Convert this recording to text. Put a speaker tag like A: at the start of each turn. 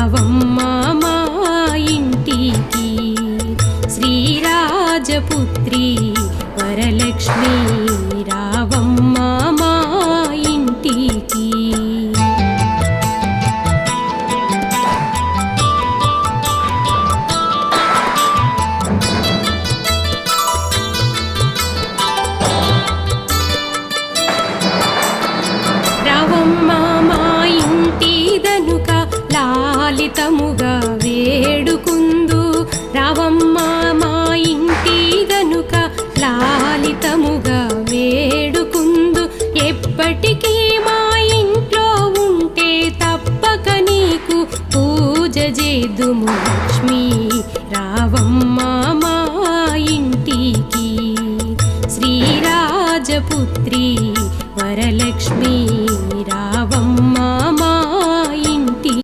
A: రావమ్మ మా ఇంటికి శ్రీరాజపుత్రి వరలక్ష్మి రావమ్మ మా ఇంటికి రావమ్మ మా ఇంటి దనుక లాలితముగా వేడుకుందు రావమ్మ మా ఇంటి దనుక లాలితముగా వేడుకుందు ఎప్పటికీ మా ఇంట్లో ఉంటే తప్పక నీకు పూజ చేదుము లక్ష్మి రావమ్మ